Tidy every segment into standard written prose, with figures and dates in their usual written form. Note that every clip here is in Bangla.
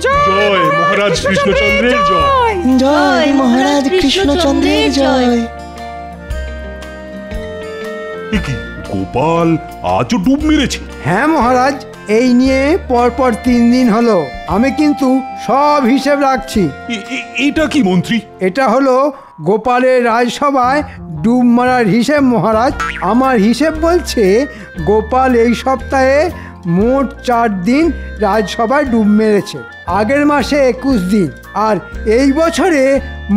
জয় মহারাজ কৃষ্ণচন্দ্রের জয়। জয় মহারাজ কৃষ্ণচন্দ্রের জয়। কি গোপাল আজও ডুব মেরেছে? হ্যাঁ মহারাজ, এই নিয়ে পরপর 3 দিন হলো। আমি কিন্তু সব হিসেব রাখছি। এটা কি মন্ত্রী? এটা হলো গোপালের রাজসভায় ডুব মারার হিসেব মহারাজ। আমার হিসেব বলছে গোপাল এই সপ্তাহে মোট 4 দিন রাজসভায় ডুব মেরেছে। আগের মাসে 21 দিন, আর এই বছরে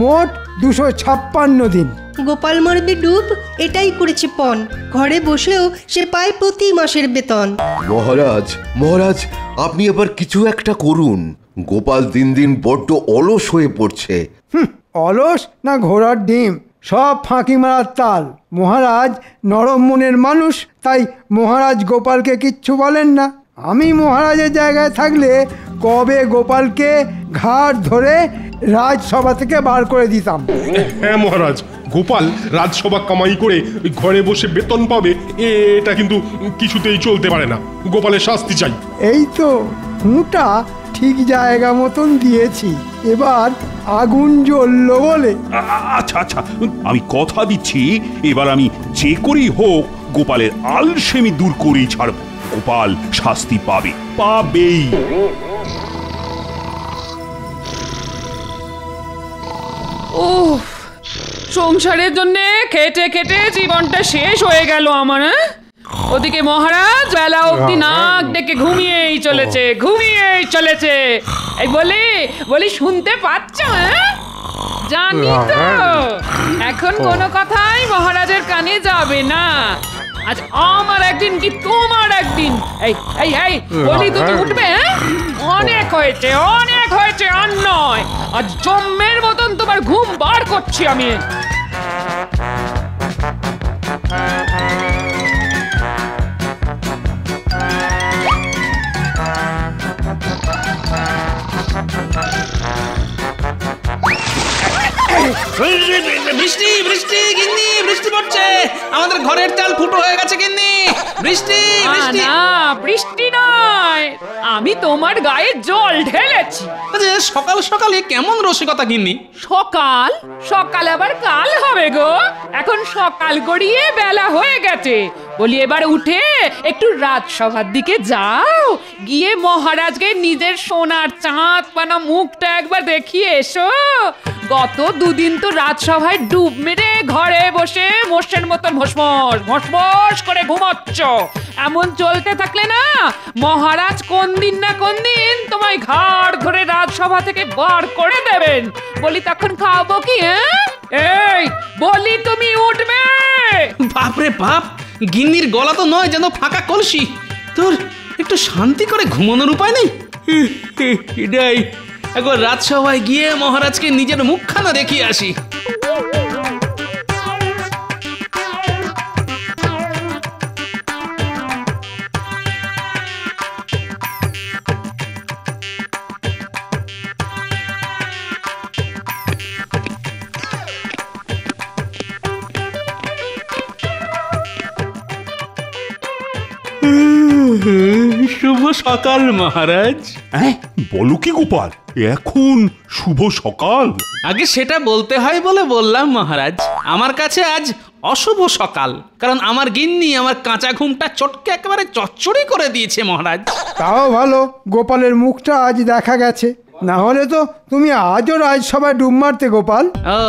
মোট 256 দিন। গোপাল মারবে ডুব, এটাই করেছে পণ। ঘরে বসেও সে পায় প্রতি মাসের বেতন। মহারাজ মহারাজ, আপনি এবার কিছু একটা করুন। গোপাল দিন দিন বড্ড অলস হয়ে পড়ছে। অলস না ঘোড়ার ডিম, সব ফাঁকি মারার তাল। মহারাজ নরম মনের মানুষ, তাই মহারাজ গোপালকে কিচ্ছু বলেন না। আমি মহারাজের জায়গায় থাকলে কবে গোপালকে ঘাট ধরে রাজসভা থেকে বার করে দিতাম। হ্যাঁ মহারাজ, গোপাল রাজসভা কামাই করে ঘরে বসে বেতন পাবে, এটা কিন্তু কিছুতেই চলতে পারে না। গোপালের শাস্তি চাই। এই তো হুঁটা ঠিক জায়গা মতন দিয়েছি, এবার আগুন জ্বললো বলে। আচ্ছা আচ্ছা, আমি কথা দিচ্ছি এবার আমি যে করেই হোক গোপালের আলসেমি দূর করেই ছাড়ব। গোপাল শাস্তি পাবেই। ওহ, সংসারের জন্য খেটে খেটে জীবনটা শেষ হয়ে গেল আমার। ওদিকে মহারাজ বেলা অবধি নাক ডেকে ঘুমিয়েই চলেছে। এই বলি শুনতে পাচ্ছ? জানি তো এখন কোনো কথাই মহারাজের কানে যাবে না। আজ আমার একদিন কি তোমার একদিন। এই বলি তুমি উঠবে? অনেক হয়েছে আর নয়। আজ জম্মের মতন তোমার ঘুম বার করছি আমি। বৃষ্টি বৃষ্টি গিন্নি, বৃষ্টি পড়ছে। আমাদের ঘরের চাল ফুটো হয়ে গেছে গিন্নি। বৃষ্টি বৃষ্টি। না, বৃষ্টি নয়, আমি তোমার গায়ে জল ঢেলেছি। সকাল সকালে কেমন রসিকতা গিন্নি। সকাল আবার কাল হবে গো। এখন সকাল গড়িয়ে বেলা হয়ে গেছে। বলি এবার উঠে একটু রাজসভার দিকে যাও, গিয়ে মহারাজকে নিজের সোনার চাঁদ পানা মুখটা একবার দেখিয়ে এসো। গত 2 দিন তো রাজসভায় ডুব মেরে ঘরে বসে মোষের মতন ভোসমস করে ঘুমোচ্ছ। এমন চলতে থাকলে না মহারাজ কোন দিন না কোন দিন তোমায় ঘাড় ধরে রাজসভা থেকে বার করে দেবেন। বলি তখন খাওয়াবো কি? এই বলি তুমি উঠবে? বাপরে বাপ, গিন্নির গলা তো নয় যেন ফাঁকা কলসি। তোর একটু শান্তি করে ঘুমানোর উপায় নেই? এটাই একবার রাজসভায় গিয়ে মহারাজকে নিজের মুখখানা দেখিয়ে আসি। শুভ সকাল মহারাজ। হ্যাঁ বলো কি গোপাল, এখন শুভ সকাল? আগে সেটা বলতে হয় বলে বললাম মহারাজ। আমার কাছে আজ অশুভ সকাল, কারণ আমার গিন্নি আমার কাঁচা ঘুমটা চটকে একেবারে চচ্চড়ি করে দিয়েছে মহারাজ। তাও ভালো, গোপালের মুখটা আজ দেখা গেছে, না হলে তো তুমি আজও রাজসভায় ডুব মারতে গোপাল। ও,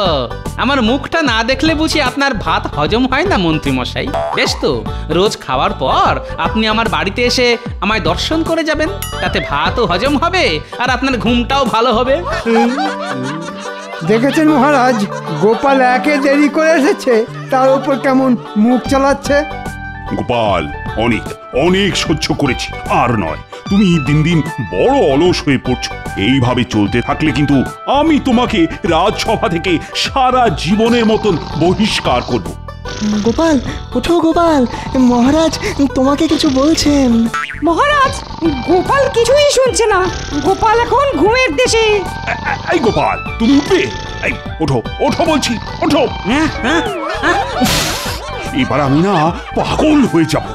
আমার মুখটা না দেখলে বুঝি আপনার ভাত হজম হয় না মন্ত্রী মশাই? বেশ তো, রোজ খাওয়ার পর আপনি আমার বাড়িতে এসে আমায় দর্শন করে যাবেন, তাতে ভাতও হজম হবে আর আপনার ঘুমটাও ভালো হবে। দেখেছেন মহারাজ, গোপাল একে দেরি করে এসেছে, তার উপর কেমন মুখ চালাচ্ছে। গোপাল অনেক সহ্য করেছি, আর নয়। তুমি দিন দিন বড় অলস হয়ে পড়ছো। এইভাবে চলতে থাকলে কিন্তু আমি তোমাকে রাজসভা থেকে সারা জীবনের মতন বহিষ্কার করব। গোপাল ওঠো, গোপাল মহারাজ তোমাকে কিছু বলছেন। মহারাজ, গোপাল কিছুই শুনছে না। গোপাল এখন ঘুমের দেশে। এই গোপাল, তুমি উঠবে? এই ওঠো বলছি, ওঠো। এবার আমি না পাগল হয়ে যাব।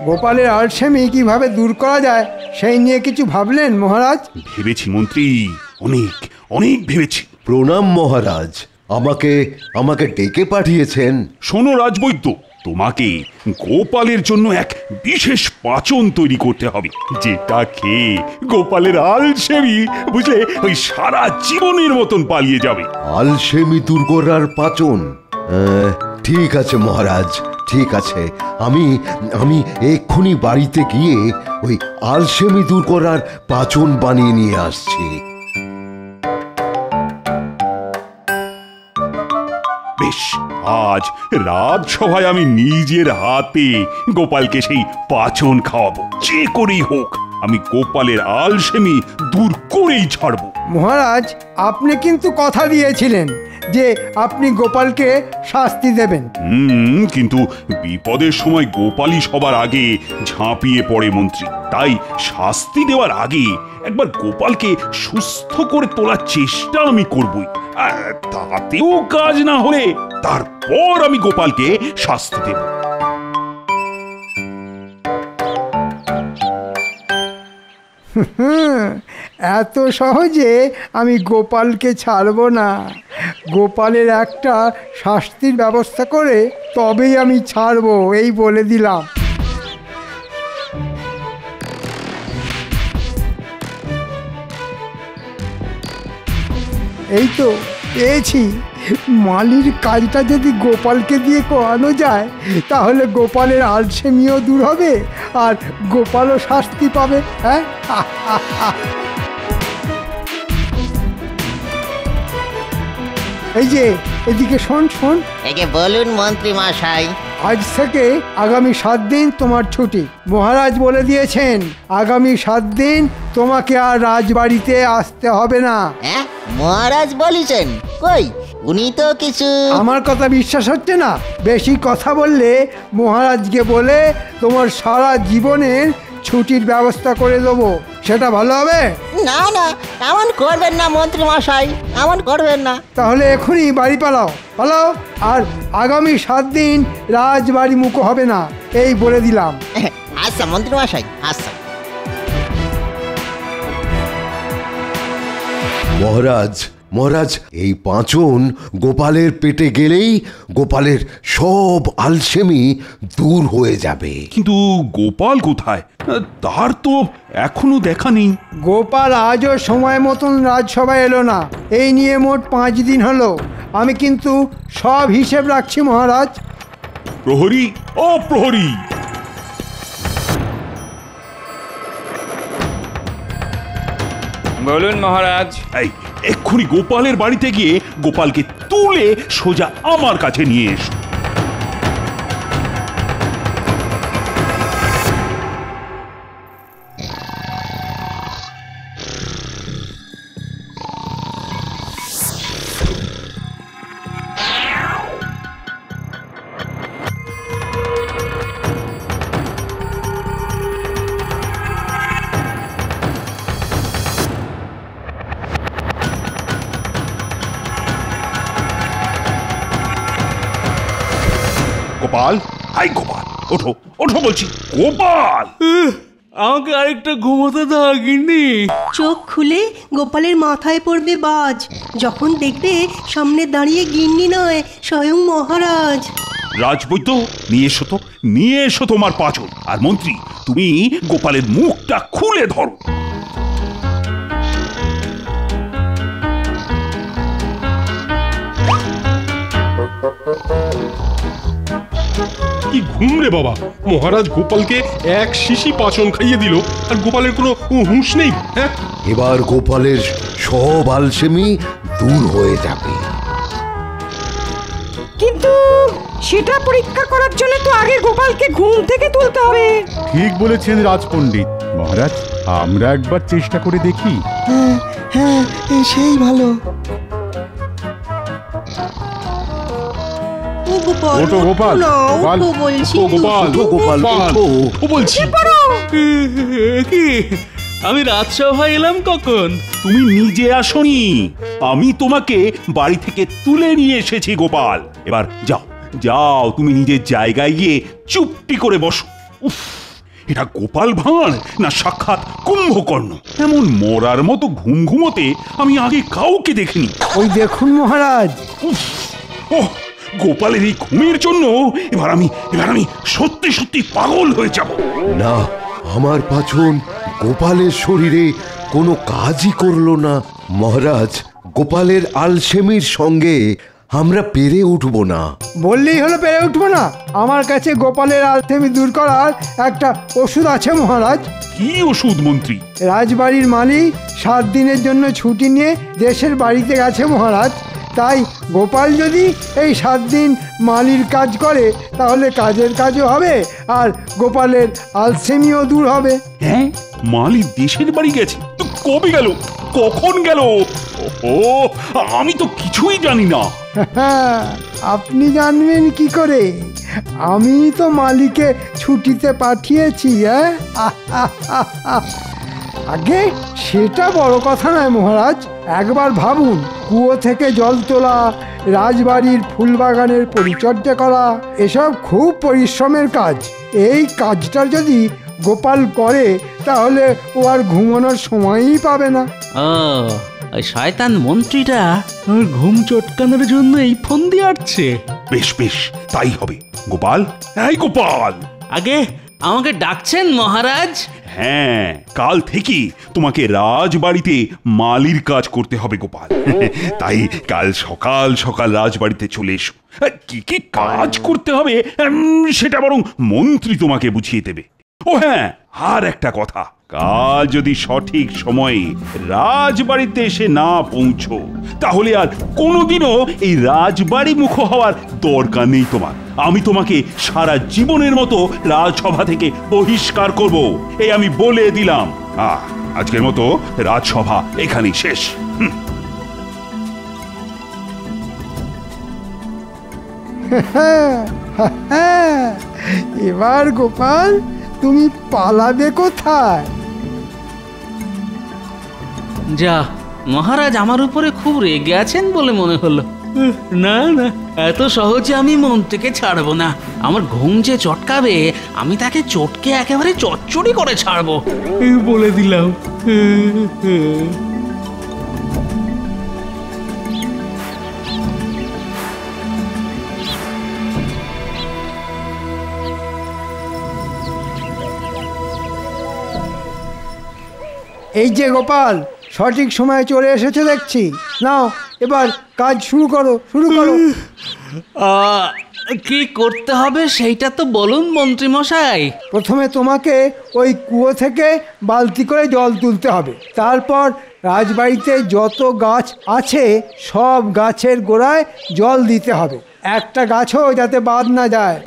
গোপালের আলসেমি কিভাবে দূর করা যায় সেই নিয়ে কিছু ভাবলেন মহারাজ? ভেবেছি মন্ত্রী, অনেক অনেক ভেবেছি। প্রণাম মহারাজ, আমাকে আমাকে ডেকে পাঠিয়েছেন? শোনো রাজবৈদ্য, তোমাকে গোপালের জন্য এক বিশেষ পাচন তৈরি করতে হবে, যেটা খেয়ে গোপালের আলসেমি বুঝলে ওই সারা জীবনের মতন পালিয়ে যাবে। আলসেমি দূর করার পাচন? ঠিক আছে মহারাজ, ঠিক আছে। আমি আমি এক্ষুনি বাড়িতে গিয়ে ওই আলসেমি দূর করার পাচন বানিয়ে নিয়ে আসছি। বেশ, আজ রাজসভায় আমি নিজের হাতে গোপালকে সেই পাচন খাওয়াবো, যে করেই হোক আমি গোপালের আলসেমি দূর করেই ছাড়বো। মহারাজ, আপনি কিন্তু কথা দিয়েছিলেন যে আপনি গোপালকে শাস্তি দেবেন। কিন্তু বিপদের সময় গোপালই সবার আগে ঝাঁপিয়ে পড়ে মন্ত্রী, তাই শাস্তি দেওয়ার আগে একবার গোপালকে সুস্থ করে তোলার চেষ্টা আমি করবই। তাতেও কাজ না হলে তারপর আমি গোপালকে শাস্তি দেব। এত সহজে আমি গোপালকে ছাড়ব না। গোপালের একটা শাস্তির ব্যবস্থা করে তবেই আমি ছাড়ব, এই বলে দিলাম। এই তো পেয়েছি। মালির কাজটা যদি গোপালকে দিয়ে করানো যায় তাহলে গোপালের আলসেমিও দূর হবে আর গোপালও শাস্তি পাবে। হ্যাঁ, এই যে এদিকে শোন শোন। এই যে বলুন মন্ত্রী মশাই। আজ থেকে আগামী 7 দিন তোমার ছুটি। মহারাজ বলে দিয়েছেন আগামী 7 দিন তোমাকে আর রাজবাড়িতে আসতে হবে না। হ্যাঁ, মহারাজ বলেছেন? কই, উনি তো কিছু। আমার কথা বিশ্বাস হচ্ছে না? বেশি কথা বললে মহারাজকে বলে তোমার সারা জীবনের ছুটির ব্যবস্থা করে দেবো, সেটা ভালো হবে? না না, এমন করবেন না মন্ত্রী মশাই, এমন করবেন না। তাহলে এখনই বাড়ি পালাও, পালাও। আর আগামী 7 দিন রাজবাড়ি মুখো হবে না, এই বলে দিলাম। আচ্ছা মন্ত্রী মশাই, আচ্ছা। মহারাজ, মহারাজ, এই পাঁচন গোপালের পেটে গেলেই গোপালের সব আলসেমি দূর হয়ে যাবে। কিন্তু গোপাল কোথায়? তার তো এখনো দেখা নেই। গোপাল আজও সময় মতন রাজসভায় এলো না। এই নিয়ে মোট 5 দিন হলো। আমি কিন্তু সব হিসেব রাখছি মহারাজ। প্রহরী, ও প্রহরী! বলুন মহারাজ। এই এক্ষুনি গোপালের বাড়িতে গিয়ে গোপালকে তুলে সোজা আমার কাছে নিয়ে এসো। গোপাল, হাই গোপাল, ওঠো ওঠো বলছি। গোপাল, আমাকে আরেকটা ঘুমোতে দাও গিন্নি। চোখ খুলে গোপালের মাথায় পড়বে বাজ যখন দেখবে সামনে দাঁড়িয়ে গিন্নি নয়, স্বয়ং মহারাজ। রাজবৈদ্য, নিয়ে এসো তো, নিয়ে এসো তোমার পাচন। আর মন্ত্রী, তুমি গোপালের মুখটা খুলে ধরো। কি ঘুম রে বাবা! মহারাজ গোপালকে এক শিশি পাচন খাইয়ে দিল আর গোপালের কোনো হুঁশ নেই। হ্যাঁ, এবার গোপালের সব আলসেমি দূর হয়ে যাবে। কিন্তু সেটা পরীক্ষা করার জন্য তো আগে গোপালকে ঘুম থেকে তুলতে হবে। ঠিক বলেছেন রাজপণ্ডিত। মহারাজ, আমরা একবার চেষ্টা করে দেখি। হ্যাঁ হ্যাঁ, সেই ভালো। গোপাল, ওঠো গোপাল, গোপাল, ওঠো বলছি। গোপাল, গোপাল, ও বলছি। কি, আমি রাজসভায় এলাম কখন? তুমি নিজে আসনি, আমি তোমাকে বাড়ি থেকে তুলে নিয়ে এসেছি গোপাল। এবার যাও যাও, তুমি নিজের জায়গায় গিয়ে চুপটি করে বসো। উফ, এটা গোপাল ভাঁড় না সাক্ষাৎ কুম্ভকর্ণ? এমন মরার মতো ঘুম ঘুমোতে আমি আগে কাউকে দেখিনি। ওই দেখুন মহারাজ। ওহ, গোপালের এই ঘুমের জন্য এবার আমি সত্যি সত্যি পাগল হয়ে যাব। না, আমার পাচন গোপালের শরীরে কোনো কাজই করলো না। মহারাজ, গোপালের আলসেমির সঙ্গে আমরা পেরে উঠব না। বললেই হলো পেরে উঠবো না? আমার কাছে গোপালের আলসেমি দূর করার একটা ওষুধ আছে মহারাজ। কি ওষুধ মন্ত্রী? রাজবাড়ির মালিক 7 দিনের জন্য ছুটি নিয়ে দেশের বাড়িতে গেছে মহারাজ। তাই গোপাল যদি এই 7 দিন মালির কাজ করে তাহলে কাজের কাজও হবে আর গোপালের আলসেমিও দূর হবে। হ্যাঁ, মালি দেশের বাড়ি গেছে? তো কবে গেল, কখন গেল? ও, আমি তো কিছুই জানি না। আপনি জানবেন কি করে? আমি তো মালিকে ছুটিতে পাঠিয়েছি। আগে সেটা বড় কথা নয় মহারাজ। একবার ভাবুন, কুয়ো থেকে জল তোলা, রাজবাড়ির ফুলবাগানের পরিচর্যা করা, এসব খুব পরিশ্রমের কাজ। এই কাজটা যদি গোপাল করে তাহলে ও আর ঘুমানোর সময়ই পাবে না। ওই শয়তান মন্ত্রীটা আমার ঘুম চটকানোর জন্য এই ফোন দিয়ে আসছে। বেশ বেশ, তাই হবে। গোপাল, এই গোপাল! আগে আমাকে ডাকছেন মহারাজ? হ্যাঁ, কাল থেকে তোমাকে রাজবাড়িতে মালির কাজ করতে হবে গোপাল। তাই কাল সকাল সকাল রাজবাড়িতে চলে এসো। কি কি কাজ করতে হবে সেটা বরং মন্ত্রী তোমাকে বুঝিয়ে দেবে। ও হ্যাঁ, আর একটা কথা, কাল যদি সঠিক সময়ে রাজবাড়িতে এসে না পৌঁছো তাহলে আর কোনোদিনও এই রাজবাড়ি মুখ হওয়ার দরকার নেই তোমার। আমি তোমাকে সারা জীবনের মতো রাজসভা থেকে বহিষ্কার করব, এই আমি বলে দিলাম। আজকের মতো রাজসভা এখানেই শেষ। এবার গোপাল তুমি পালাবে কোথায়? যা, মহারাজ আমার উপরে খুব রেগে আছেন বলে মনে হলো। না না, এত সহজে আমি মন্ত্রীকে ছাড়বো না। আমার ঘুম যে চটকাবে আমি তাকে চটকে একেবারে চচ্চড়ি করে ছাড়বো, বলে দিলাম। এই যে গোপাল, সঠিক সময়ে চলে এসেছে দেখছি। নাও এবার কাজ শুরু করো। কি করতে হবে সেইটা তো বলুন মন্ত্রী মশাই। প্রথমে তোমাকে ওই কুয়ো থেকে বালতি করে জল তুলতে হবে। তারপর রাজবাড়িতে যত গাছ আছে সব গাছের গোড়ায় জল দিতে হবে, একটা গাছও যাতে বাদ না যায়।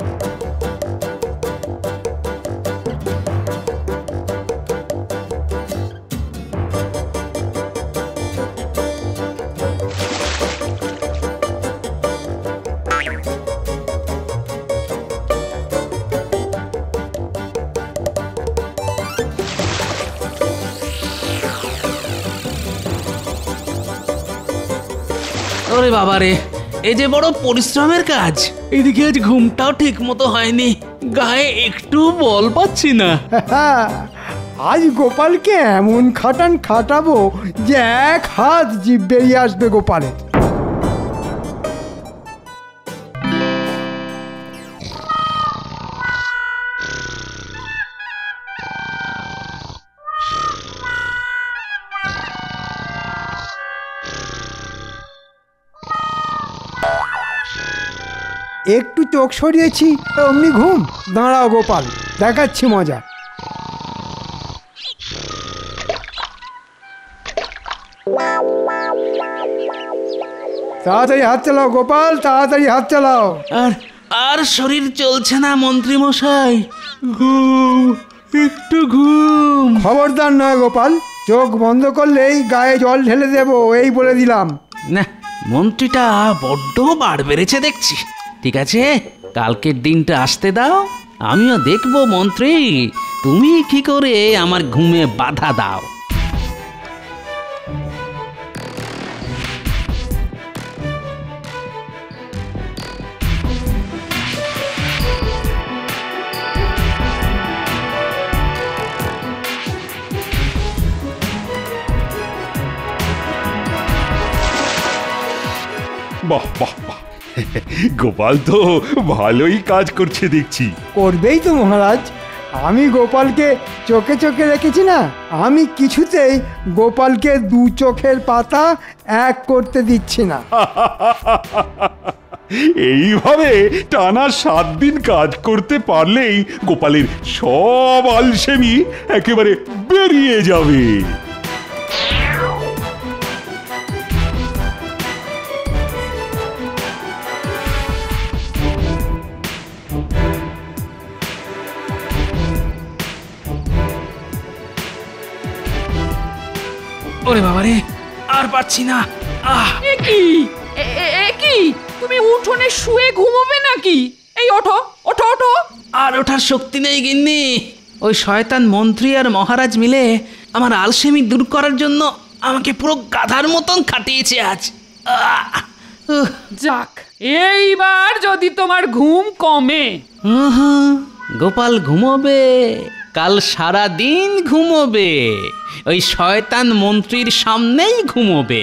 ওরে বাবারে, এই যে বড় পরিশ্রমের কাজ। এদিকে আজ ঘুমটাও ঠিক মতো হয়নি, গায়ে একটু বল পাচ্ছি না। আজ গোপালকে এমন খাটাবো যে 1 হাত জিভ বেরিয়ে আসবে গোপালের। একটু চোখ সরিয়েছি অমনি ঘুম। দাঁড়াও গোপাল, দেখাচ্ছি মজা। তাড়াতাড়ি হাত চালাও গোপাল, তাড়াতাড়ি হাত চালাও। আর শরীর চলছে না মন্ত্রী মশাই, ঘুম, একটু ঘুম। খবরদার নয় গোপাল, চোখ বন্ধ করলেই গায়ে জল ঢেলে দেবো, এই বলে দিলাম। না, মন্ত্রীটা বড্ড বার বেড়েছে দেখছি। ঠিক আছে, কালকের দিনটা আসতে দাও, আমিও দেখবো মন্ত্রী তুমি কি করে আমার ঘুমে বাধা দাও। বাহ বাহ বাহ, গোপাল তো ভালোই কাজ করছে দেখছি। করবেই তো মহারাজ, আমি গোপালকে চোখে চোখে রেখেছি না, আমি কিছুতেই গোপালকে দু চোখের পাতা এক করতে দিচ্ছি না। এইভাবে টানা 7 দিন কাজ করতে পারলেই গোপালের সব আলসেমি একেবারে বেরিয়ে যাবে। ওরে বাবারে, আর পারছি না। এ কি তুমি উঠোনে শুয়ে ঘুমোবে নাকি? এই ওঠো ওঠো ওঠো। আর ওঠার শক্তি নেই গিন্নি। ওই শয়তান মন্ত্রী আর মহারাজ মিলে আমার আলসেমি দূর করার জন্য আমাকে পুরো গাধার মতন খাটিয়েছে আজ। যাক, এইবার যদি তোমার ঘুম কমে। গোপাল ঘুমোবে, কাল সারা দিন ঘুমোবে, ওই শয়তান মন্ত্রীর সামনেই ঘুমোবে,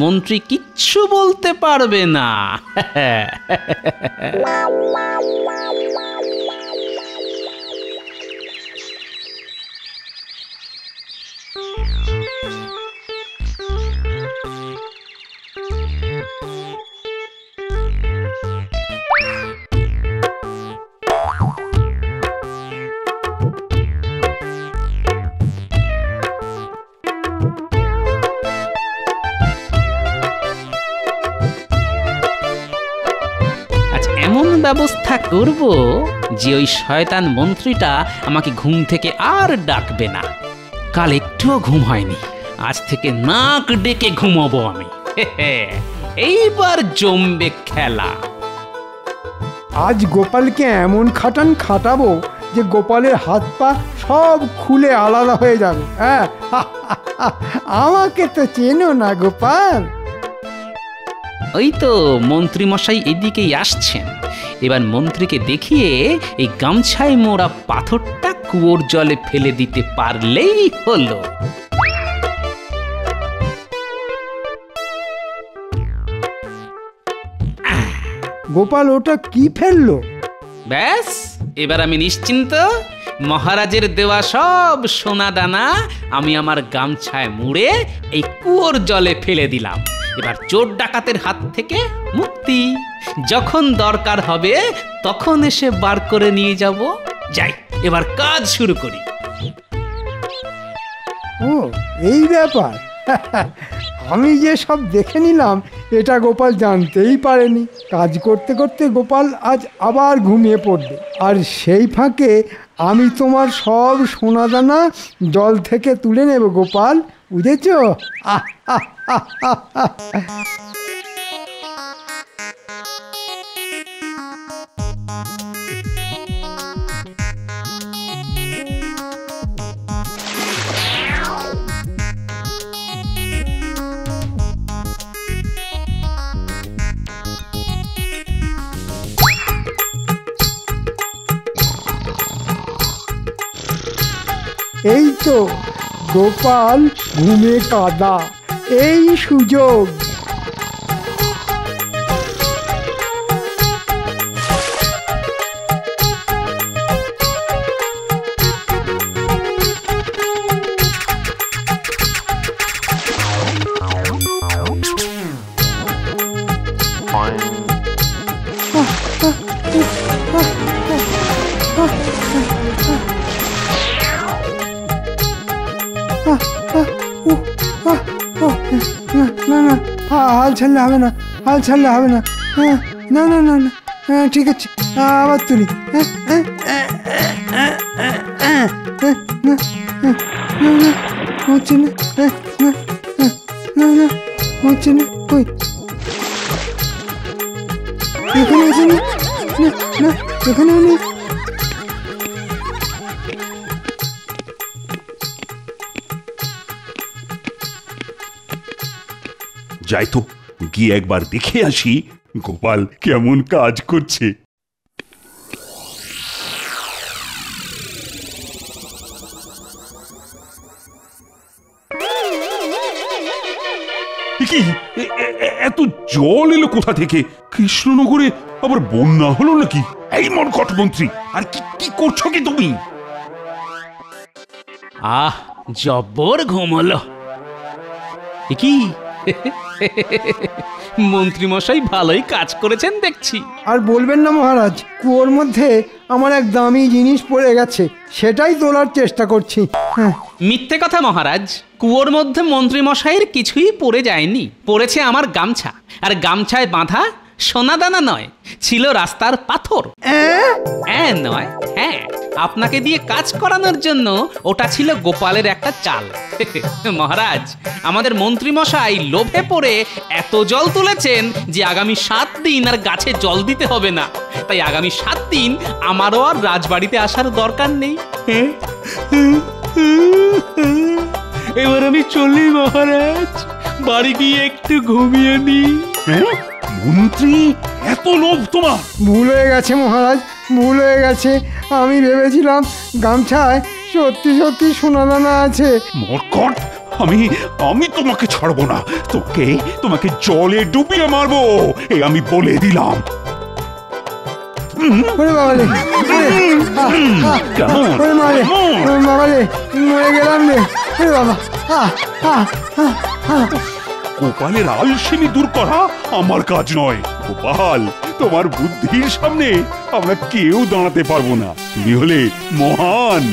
মন্ত্রী কিচ্ছু বলতে পারবে না। ব্যবস্থা করব যে ওই শয়তান মন্ত্রীটা আমাকে ঘুম থেকে আর ডাকবে না। কাল একটুও ঘুম হয়নি, আজ থেকে নাক ডেকে ঘুমাবো আমি। এইবার জমবে খেলা। আজ গোপালকে এমন খাটাবো যে গোপালের হাত পা সব খুলে আলাদা হয়ে যাবে। হ্যাঁ, আমাকে তো চেনো না গোপাল। ওই তো মন্ত্রী মশাই এদিকেই আসছেন। এবার মন্ত্রীকে দেখিয়ে এই গামছায় মোড়া পাথরটা কুয়োর জলে ফেলে দিতে পারলেই হলো। গোপাল ওটা কি ফেললো? ব্যাস, এবার আমি নিশ্চিন্ত। মহারাজের দেওয়া সব সোনা দানা আমি আমার গামছায় মুড়ে এই কুয়োর জলে ফেলে দিলাম। এবার চোর ডাকাতের হাত থেকে মুক্তি। যখন দরকার হবে তখন এসে বার করে নিয়ে যাব। যাই, এবার কাজ শুরু করি। ও, এই ব্যাপার। আমি যে সব দেখে নিলাম এটা গোপাল জানতেই পারেনি। কাজ করতে করতে গোপাল আজ আবার ঘুমিয়ে পড়বে, আর সেই ফাঁকে আমি তোমার সব সোনাদানা জল থেকে তুলে নেব গোপাল, বুঝেছ? এই তো গোপাল ঘুমে কাদা, এই সুযোগ। হাল ছাড়লে হবে না, হাল ছাড়লে হবে না। না না না না, ঠিক আছে, আবার তুলি। হচ্ছে না, না না হচ্ছে না। ওই এখানে আছে না, না এখানে নেই। যাই তো, গিয়ে একবার দেখে আসি গোপাল কেমন কাজ করছে। কি এত জল এলো কোথা থেকে? কৃষ্ণনগরে আবার বন্যা হলো নাকি? এই মনকট মন্ত্রী, আর কি করছো কি তুমি? আহ, জব্বর ঘুম হলো। এ কি মন্ত্রীমশাই ভালোই কাজ করেছেন দেখছি। আর বলবেন না মহারাজ, কুয়োর মধ্যে আমার এক দামি জিনিস পড়ে গেছে, সেটাই তোলার চেষ্টা করছি। হ্যাঁ, মিথ্যে কথা মহারাজ, কুয়োর মধ্যে মন্ত্রীমশাইয়ের কিছুই পড়ে যায়নি। পড়েছে আমার গামছা, আর গামছায় বাঁধা সোনাদানা নয়, ছিল রাস্তার পাথর। নয়, হ্যাঁ, আপনাকে দিয়ে কাজ করানোর জন্য ওটা ছিল গোপালের একটা চাল। মহারাজ, আমাদের মন্ত্রীমশাই লোভে পড়ে এত জল তুলেছেন যে আগামী 7 দিন আর গাছে জল দিতে হবে না। তাই আগামী 7 দিন আমারও আর রাজবাড়িতে আসার দরকার নেই। এবার আমি চলি মহারাজ, বাড়ি গিয়ে একটু ঘুমিয়ে নি। মন্ত্রী, এত লোভ তোমার? ভুল হয়ে গেছে মহারাজ, ভুল হয়ে গেছে। আমি ভেবেছিলাম গামছায় সত্যি সত্যি সোনাদানা আছে। মরকট, আমি তোমাকে ছাড়বো না। তোমাকে জলে ডুবিয়ে মারবো, আমি বলে দিলাম। মরে গেলাম রে বাবা। গোপালের আলসেমি দূর করা আমার কাজ নয়। গোপাল, তোমার বুদ্ধির সামনে আমরা কেউ দাঁড়াতে পারবো না। তুমি হলে মহান।